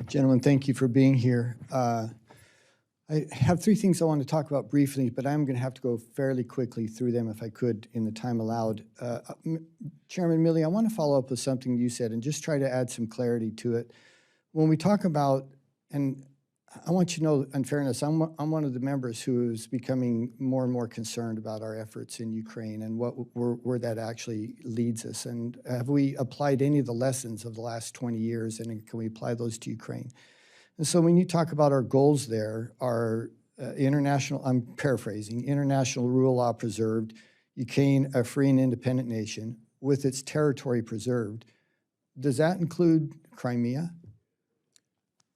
Gentlemen, thank you for being here. I have three things I want to talk about briefly, but I'm going to have to go fairly quickly through them if I could in the time allowed. Chairman Milley, I want to follow up with something you said and just try to add some clarity to it. When we talk about, and I want you to know, in fairness, I'm one of the members who is becoming more and more concerned about our efforts in Ukraine and where that actually leads us. And have we applied any of the lessons of the last 20 years, and can we apply those to Ukraine? And so when you talk about our goals there, our international, I'm paraphrasing, international rule of law preserved, Ukraine a free and independent nation with its territory preserved, does that include Crimea?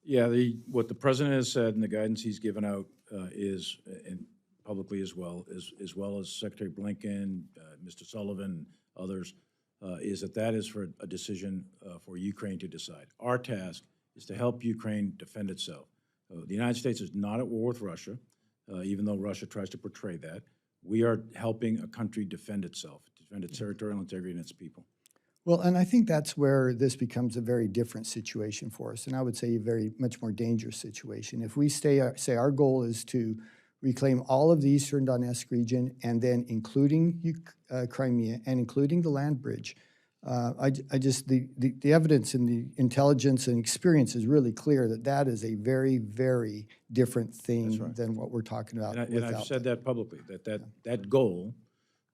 Yeah, what the president has said and the guidance he's given out is, and publicly as well as Secretary Blinken, Mr. Sullivan, others, is that is for a decision for Ukraine to decide. Our task is to help Ukraine defend itself. The United States is not at war with Russia, even though Russia tries to portray that. We are helping a country defend itself, defend its territorial integrity and its people. Well, and I think that's where this becomes a very different situation for us, and I would say a very much more dangerous situation. If we say our goal is to reclaim all of the eastern Donetsk region and then including Crimea and including the land bridge, the evidence and the intelligence and experience is really clear that is a very, very different thing than what we're talking about. And I've said that publicly, that goal,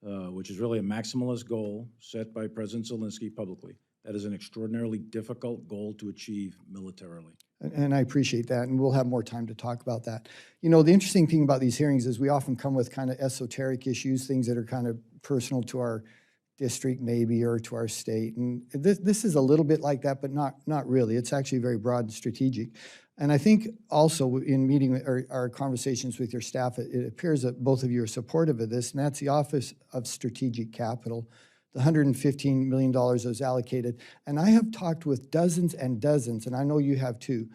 which is really a maximalist goal set by President Zelensky publicly, that is an extraordinarily difficult goal to achieve militarily. And I appreciate that, and we'll have more time to talk about that. You know, the interesting thing about these hearings is we often come with kind of esoteric issues, things that are kind of personal to our district maybe or to our state. And this is a little bit like that, but not really. It's actually very broad and strategic. And I think also in meeting our conversations with your staff, it appears that both of you are supportive of this, and that's the Office of Strategic Capital, the $115 million that was allocated. And I have talked with dozens and dozens, and I know you have too,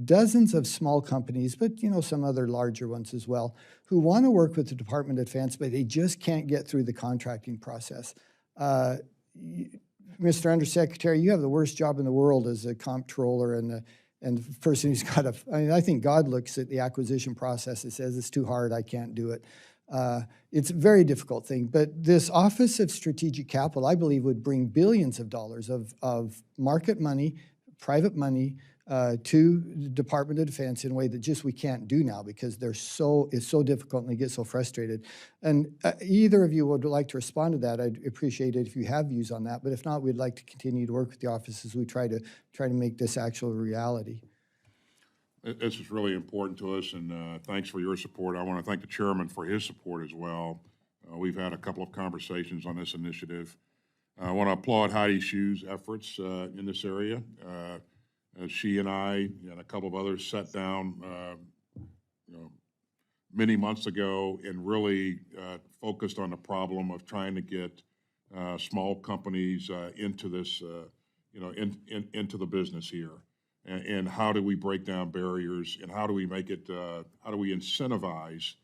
dozens of small companies, but you know, some other larger ones as well, who want to work with the Department of Defense, but they just can't get through the contracting process. Mr. Undersecretary, you have the worst job in the world as a comptroller and the person who's got I think God looks at the acquisition process and says, it's too hard, I can't do it. It's a very difficult thing, but this Office of Strategic Capital, I believe, would bring billions of dollars of market money, private money, to the Department of Defense in a way that just we can't do now because it's so difficult and they get so frustrated. And either of you would like to respond to that, I'd appreciate it if you have views on that. But if not, we'd like to continue to work with the office as we try to make this actual reality. This is really important to us, and thanks for your support. I want to thank the chairman for his support as well. We've had a couple of conversations on this initiative. I want to applaud Heidi Hsu's efforts in this area. She and I and a couple of others sat down many months ago and really focused on the problem of trying to get small companies into this, into the business here. And how do we break down barriers, and how do we make it, how do we incentivize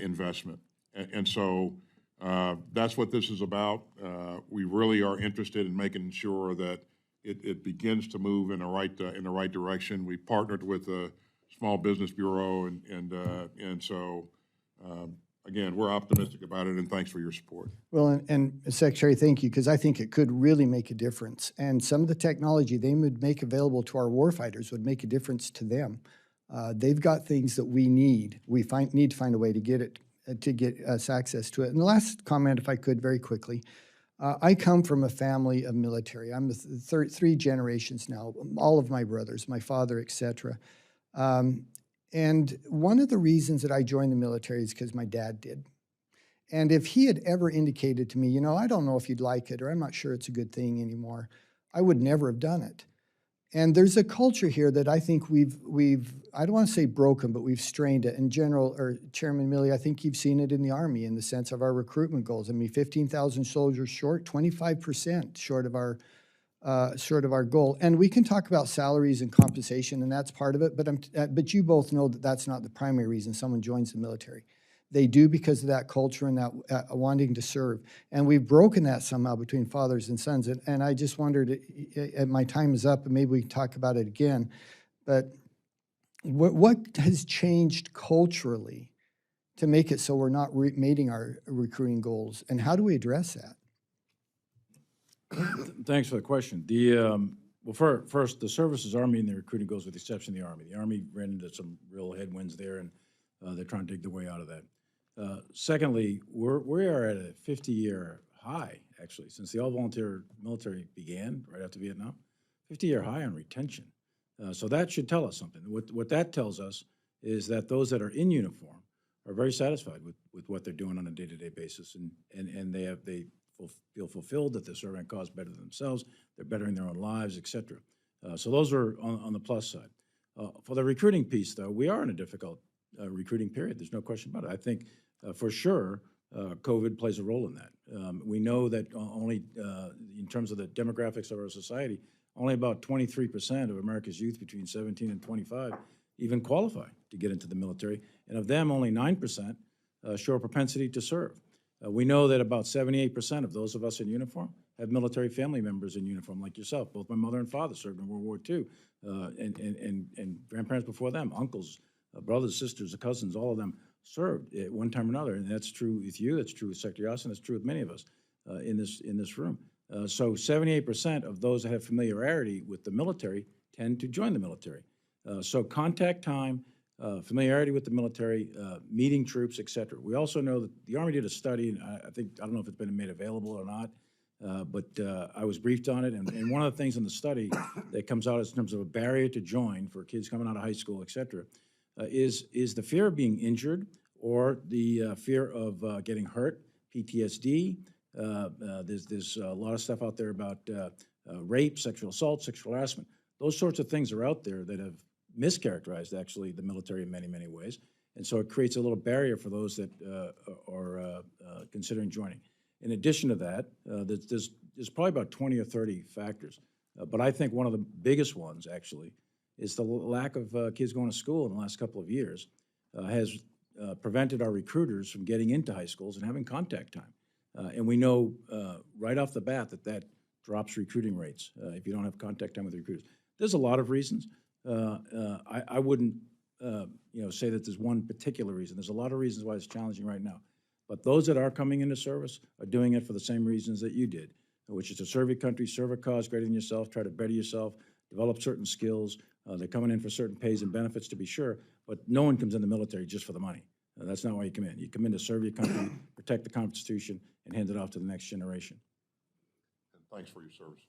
investment? And so that's what this is about. We really are interested in making sure that it begins to move in the right direction. We partnered with the Small Business Bureau, and so again, we're optimistic about it, and thanks for your support. Well, and Secretary, thank you, because I think it could really make a difference. And some of the technology they would make available to our warfighters would make a difference to them. They've got things that we need. We need to find a way to get us access to it. And the last comment, if I could, very quickly. I come from a family of military. I'm the three generations now, all of my brothers, my father, etc. And one of the reasons that I joined the military is because my dad did. And if he had ever indicated to me, you know, I don't know if you'd like it, or I'm not sure it's a good thing anymore, I would never have done it. And there's a culture here that I think we've I don't want to say broken, but we've strained it. In general, or Chairman Milley, I think you've seen it in the Army in the sense of our recruitment goals. I mean, 15,000 soldiers short, 25% short of our goal. And we can talk about salaries and compensation, and that's part of it. But you both know that that's not the primary reason someone joins the military. They do because of that culture and that wanting to serve. And we've broken that somehow between fathers and sons. And I just wondered, my time is up, and maybe we can talk about it again. But what has changed culturally to make it so we're not meeting our recruiting goals, and how do we address that? Thanks for the question. Well, first, the services are meeting their recruiting goals with the exception of the Army. The Army ran into some real headwinds there, and they're trying to dig their way out of that. Secondly, we are at a 50-year high, actually, since the all-volunteer military began right after Vietnam, 50-year high on retention. So that should tell us something. What that tells us is that those that are in uniform are very satisfied with what they're doing on a day-to-day basis, and they feel fulfilled that they're serving a cause better than themselves, they're bettering their own lives, et cetera. So those are on the plus side. For the recruiting piece, though, we are in a difficult recruiting period. There's no question about it. I think for sure COVID plays a role in that. We know that only in terms of the demographics of our society, only about 23% of America's youth between 17 and 25 even qualify to get into the military, and of them, only 9% show a propensity to serve. We know that about 78% of those of us in uniform have military family members in uniform, like yourself. Both my mother and father served in World War II, and grandparents before them, uncles, brothers, sisters, cousins, all of them served at one time or another. And that's true with you, that's true with Secretary Austin, that's true with many of us in this room. So 78% of those that have familiarity with the military tend to join the military. So contact time, familiarity with the military, meeting troops, et cetera. We also know that the Army did a study, and I don't know if it's been made available or not, but I was briefed on it, and one of the things in the study that comes out in terms of a barrier to join for kids coming out of high school, et cetera, is the fear of being injured or the fear of getting hurt, PTSD. There's a lot of stuff out there about rape, sexual assault, sexual harassment. Those sorts of things are out there that have mischaracterized, actually, the military in many, many ways. And so it creates a little barrier for those that are considering joining. In addition to that, there's probably about 20 or 30 factors. But I think one of the biggest ones, actually, is the lack of kids going to school in the last couple of years has prevented our recruiters from getting into high schools and having contact time. And we know right off the bat that drops recruiting rates if you don't have contact time with recruiters. There's a lot of reasons. I wouldn't say that there's one particular reason. There's a lot of reasons why it's challenging right now. But those that are coming into service are doing it for the same reasons that you did, which is to serve your country, serve a cause greater than yourself, try to better yourself, develop certain skills. They're coming in for certain pays and benefits, to be sure, but no one comes in the military just for the money. That's not why you come in. You come in to serve your country, protect the Constitution, and hand it off to the next generation. And thanks for your service.